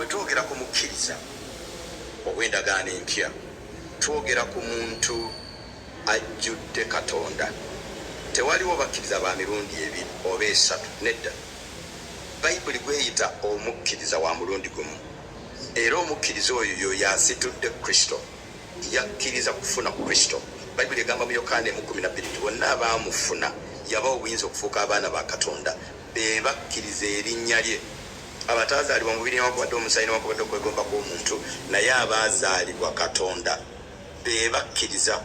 bwe twogera ku mukkiriza obw'endagaano empya twogera ku muntu ajjudde Katonda. Tewaliwo bakkiriza ba mirundi ebiri oba esatu, nedda. Bayibuli gweyita omukkiriza wa mulundi gumu, era omukkiriza oyo yoyo asitudde Kristo, yakkiriza kufuna Kristo. Bayibuli egamba mu Yokaana 12 bonna abaamufuna yabawa obuyinza okufuuka abaana ba Katonda, be bakkiriza erinnya lye. Abatazaalibwa mu mubiri newankubadde omusaayi newankubadde okwegomba kw'omuntu, naye abaazaalibwa Katonda be bakkiriza.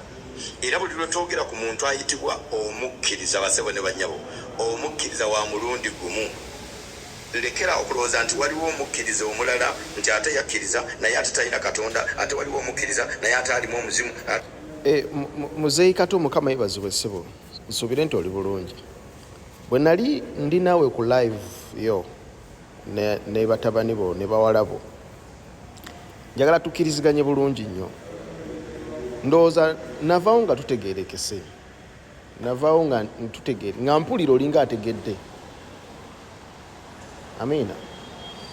Era buli lwe twogera ku muntu ayitibwa omukkiriza, basebo ne bannyabo, omukkiriza wa mulundi gumu, lekera okulowooza nti waliwo omukkiriza omulala nti ate yakkiriza naye ate talina Katonda, ate waliwo omukkiriza naye ate alimu omuzimu. Muzeeyi Kato, Mukama yebazibwe ssebo, nsuubire nti oli bulungi. Bwe nali ndi naawe ku live yo ne batabani bo ne bawala bo, njagala tukkiriziganye bulungi nnyo. Ndowooza navaawo nga tutegeerekese, navaawo nga tutegeere nga mpulira olinga ategedde. Amiina.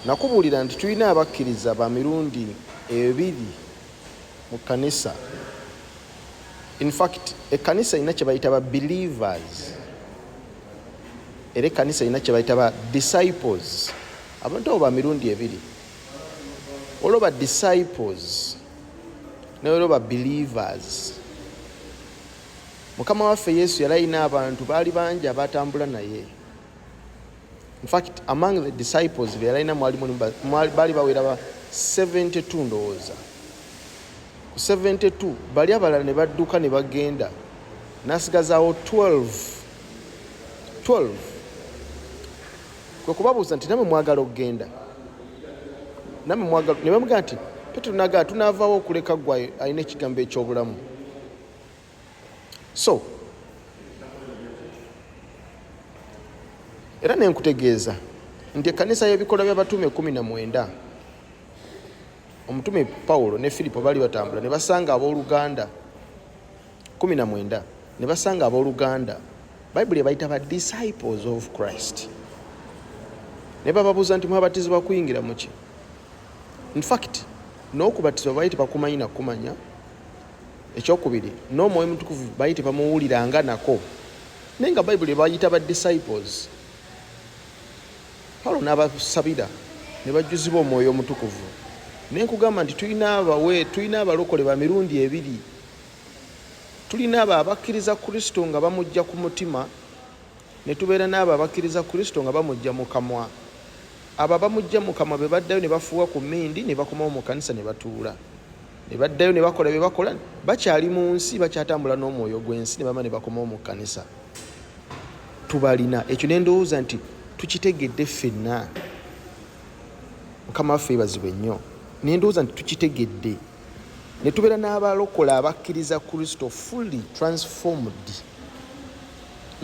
Nakubuulira nti tulina abakkiriza ba mirundi ebiri mu kanisa. In fact, ekkanisa erina kye bayita ba believers, era ekkanisa erina kye bayita ba disciples. Abantu abo ba mirundi ebiri, olwo ba disciples n'olwo ba believers. Mukama waffe Yesu yali alina abantu baali bangi abatambula naye. In fact, among the disciples be yali alina baali bawera ba 72 ndowooza. Ku 72 bali abalala ne badduka ne bagenda, n'asigazaawo 12. Kwe kubabuuza nti namwe mwagala okugenda, namwe mwagala, ne bamugamba nti tetunagala, tunaavaawo okuleka gwe alina ekigambo eky'obulamu. So era nenkutegeeza nti ekkanisa y'ebikolwa by'abatume 19, omutume Pawulo ne Filipo bali batambula ne basanga abooluganda 19, ne basanga abooluganda Bayibuli ebayita ba disciples of Christ. Ne bababuuza nti mwabatizibwa kuyingira mu ki? In fact, n'okubatizibwa bayite bakumanyi na kumanya. Ekyokubiri, n'Omwoyo Mutukuvu bayite bamuwuliranga nako. Naye nga Bayibuli bayita ba disciples. Pawulo n'abasabira ne bajjuzibwa Omwoyo Omutukuvu. Naye nkugamba nti tulina abalokole ba mirundi ebiri. Tulina abo abakkiriza Kristo nga bamujja ku mutima, ne tubeera n'abo abakkiriza Kristo nga bamujja mu kamwa. Abo abamujja mu kamwa be baddayo ne bafuuwa ku mmindi ne bakomawo mu kanisa ne batuula. Ne baddayo ne bakola bye bakola, bakyali mu nsi, bakyatambula n'omwoyo gw'ensi, ne bama ne bakomawo mu kanisa. Tubalina ekyo, ne ndowooza nti tukitegedde ffenna. Mukama waffe yeebazibwe nnyo. Ne ndowooza nti tukitegedde. Ne tubeera n'abalokola abakkiriza Kristo fully transformed,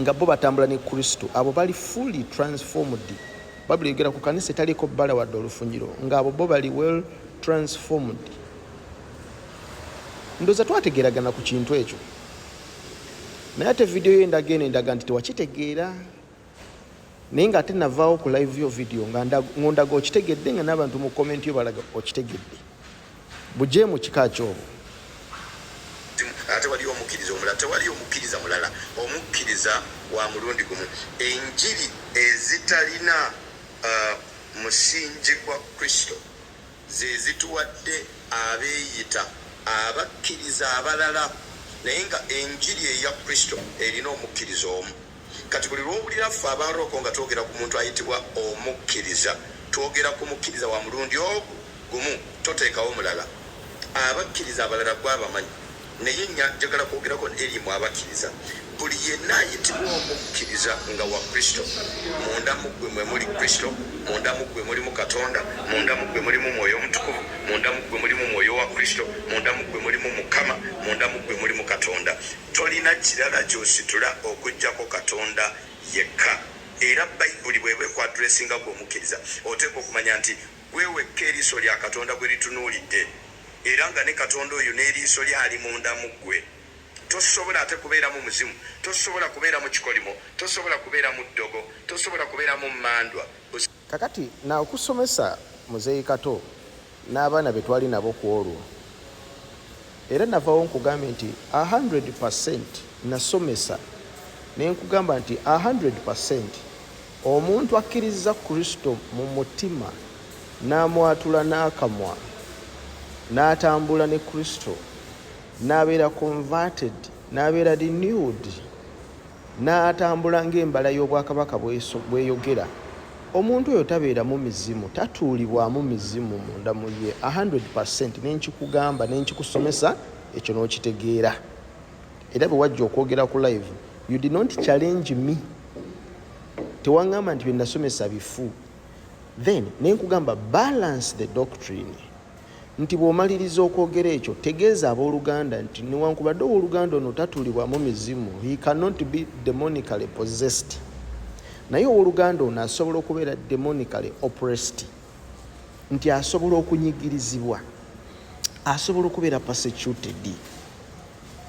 nga bo batambula ne Kristo. Abo bali fully transformed. Babuli yogera ku kanisa etaliko bbala wadde olufunyiro, ng'abo bo bali well transformed. Ndowooza twategeeragana ku kintu ekyo. Naye ate vidiyo yo endaga nti tewakitegeera. Naye ng'ate navaawo ku live yo vidiyo ng'ondaga okitegedde, nga n'abantu mu komenti yo balaga okitegedde. Bujje mu kika ky'obwo. Ate waliwo omukkiriza omulala, tewaliwo omukkiriza mulala, omukkiriza wa mulundi gumu. Enjiri ezitalina musingi gwa Kristo ze zituwadde abeeyita abakkiriza abalala, naye nga enjiri eya Kristo erina omukkiriza omu. Kati buli lw'owulira ffe abarooko nga twogera ku muntu ayitibwa omukkiriza, twogera ku mukkiriza wa mulundi gumu, toteekawo mulala. Abakkiriza abalala gwabamanyi, naye njagala kwogerako erimu abakkiriza. Buli yenna ayitibwa omukkiriza nga wa Kristo. Munda mu ggwe mwe muli Kristo, munda mu ggwe mulimu Katonda, munda mu ggwe mulimu Mwoyo Omutukuvu, munda mu ggwe mulimu Mwoyo wa Kristo, munda mu ggwe mulimu Mukama, munda mu ggwe mulimu Katonda. Tolina kirala gy'ositula okuggyako Katonda yekka. Era Bayibuli bw'eba ekwadressinga gwe omukkiriza, oteekwa okumanya nti gwe wekka eriiso lya Katonda gwe litunuulidde, era nga ne Katonda oyo n'eriiso lyali munda mu ggwe. Tosobola ate kubeera mu muzimu, tosobola kubeera mu kikolimo, tosobola kubeera mu ddogo, tosobola kubeera mu mmandwa. Kakati na okusomesa muzeeyi Kato n'abaana be twali nabo ku olwo, era navawo nkugambye nti 100% nasomesa ne nkugamba nti 100% omuntu akkiriza Kristo mu mutima n'amwatula n'akamwa n'atambula ne Kristo n'abeera converted n'abeera renewed n'atambula ng'embala y'obwakabaka bweyogera, omuntu oyo tabeeramu mizimu, tatuulibwamu mizimu munda mu ye 100%. Nenkikugamba nenkikusomesa ekyo n'okitegeera. Era bwe wajja okwogera ku live, you did not challenge me, tewaŋŋamba nti bye nasomesa bifu. Then nenkugamba balance the doctrine, nti bw'omaliriza okwogera ekyo tegeeza abooluganda nti newankubadde owooluganda ono tatuulibwamu mizimu, he cannot be demonically possessed, naye owooluganda ono asobola okubeera demonically oppressed, nti asobola okunyigirizibwa, asobola okubeera persecuted,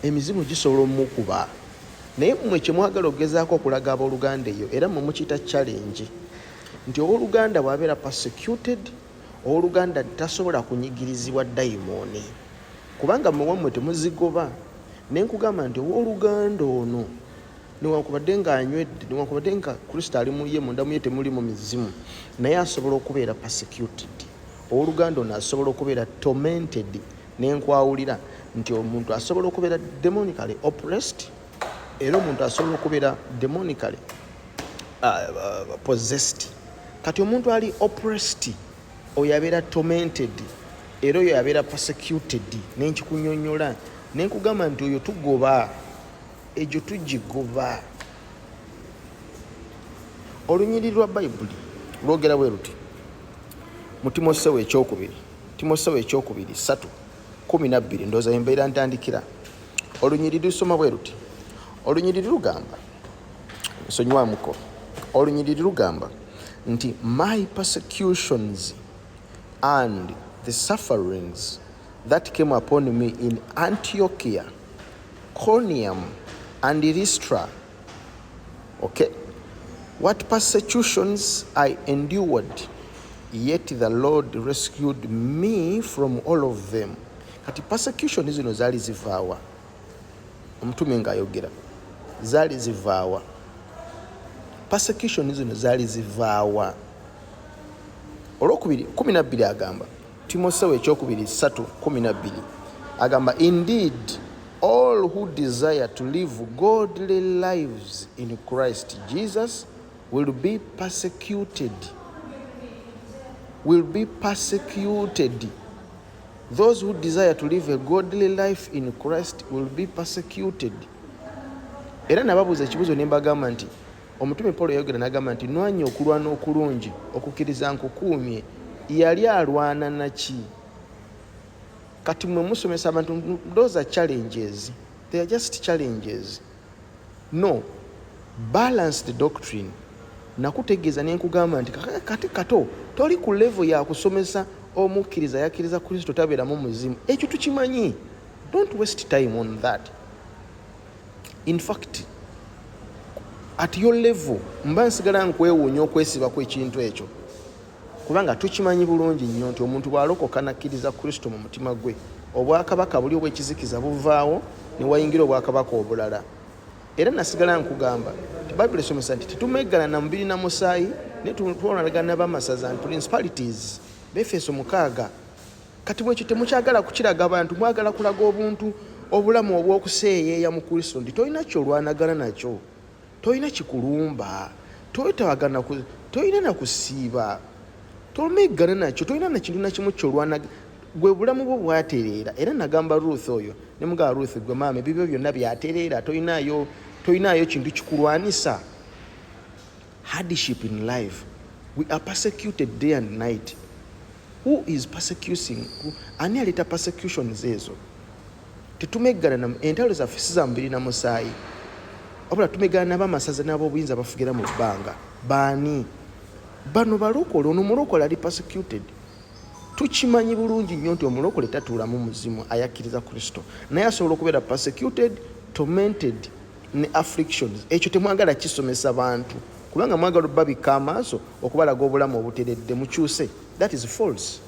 emizimu gisobola omukuba. Naye mmwe kye mwagala okugezaako okulaga abooluganda eyo, era mmwe mukiyita challenge, nti owooluganda bw'abeera persecuted, owooluganda tasobola kunyigirizibwa dayimooni, kubanga mmwe temuzigoba. Ne nkugamba nti owooluganda ono newankubadde ng'anywedde, newankubadde nga Kristo ali mu ye, munda mu ye temuli mu mizimu, naye asobola okubeera persecuted. Owooluganda ono asobola okubeera tormented. Nenkwawulira nti omuntu asobola okubeera demonically oppressed, era omuntu asobola okubeera demonically possessed. Kati omuntu ali oppressed, oyo abeera tormented, era oyo abeera persecuted. Nenkikunyonnyola nenkugamba nti oyo tugoba, egyo tugigoba. Olunyiriri lwa Bayibuli lwogera bwe luti mu Timoseewo ekyokubiri, Timoseewo ekyokubiri 3:12, ndowooza embeera ntandikira. Olunyiriri lusoma bwe luti, olunyiriri lugamba, nsonyiwamuko, olunyiriri lugamba nti my persecutions and the sufferings that came upon me in Antiochia, Iconium and Lystra. Okay, what persecutions I endured, yet the Lord rescued me from all of them. Kati persecution zino zaali zivaawa? Omutume ng'ayogera zaali zivaawa? Persecution zino zaali zivaawa? Olwokubiri 12 agamba, Timoseewo ekyokubiri 3:12 agamba, indeed all who desire to live godly lives in Christ Jesus will be persecuted. Will be persecuted. Those who desire to live a godly life in Christ will be persecuted. Era nababuuza ekibuuzo ne mbagamba nti omutume Paulo yayogera n'agamba nti nwanye okulwana okulungi, okukkiriza nkukuumye. Yali alwana naki? Kati mwe musomesa abantu, those are challenges. They are just challenges. No, balance the doctrine. Nakutegeeza ne nkugamba nti kati Kato toli ku level ya kusomesa omukkiriza yakkiriza Kristo tabeeramu muzimu. Ekyo tukimanyi. Don't waste time on that. In fact, at your level mba nsigala nkwewuunya okwesibako ekintu ekyo, kubanga tukimanyi bulungi nnyo nti omuntu bw'alokoka nakkiriza Kristo mu mutima gwe, obwakabaka buli obw'ekizikiza buvaawo ne wayingira obwakabaka obulala. Era nasigala nkugamba nti Bayibuli esomesa nti tetumeggana na mubiri na musaayi, ne twonalagana b'amasaza and principalities, Befeso 6. Kati bwekyo temukyagala kukiraga abantu, mwagala kulaga obuntu obulamu obw'okuseeyeeya mu Kristo, nti tolina kyolwanagana nakyo, tolina kikulumba, tolina na kusiiba, tomeggana nakyo, tolina na kintu na kimu kyolwanaga, gwe bulamu bwo bwatereera. Era nagamba Ruth oyo, ne mugaba Ruth, gwe maama ebibyo byonna byatereera, tolinayo kintu kikulwanisa. Hardship in life, we are persecuted day and night. Who is persecuting? Ani aleta persecutions ezo? Tetumeggana na entalo zaffe si za mubiri na musaayi, wabula tumeggana n'abamasaza n'ab'obuyinza bafugira mu bbanga. Baani? Bano balokole. Ono mulokole ali persecuted. Tukimanyi bulungi nnyo nti omulokole tatuulamu muzimu, ayakkiriza Kristo, naye asobola okubeera persecuted, tormented ne afflictions. Ekyo temwagala kisomesa bantu. kubanga mwagala babikka amaaso okubalaga obulamu obuteredde mukyuse. That is false.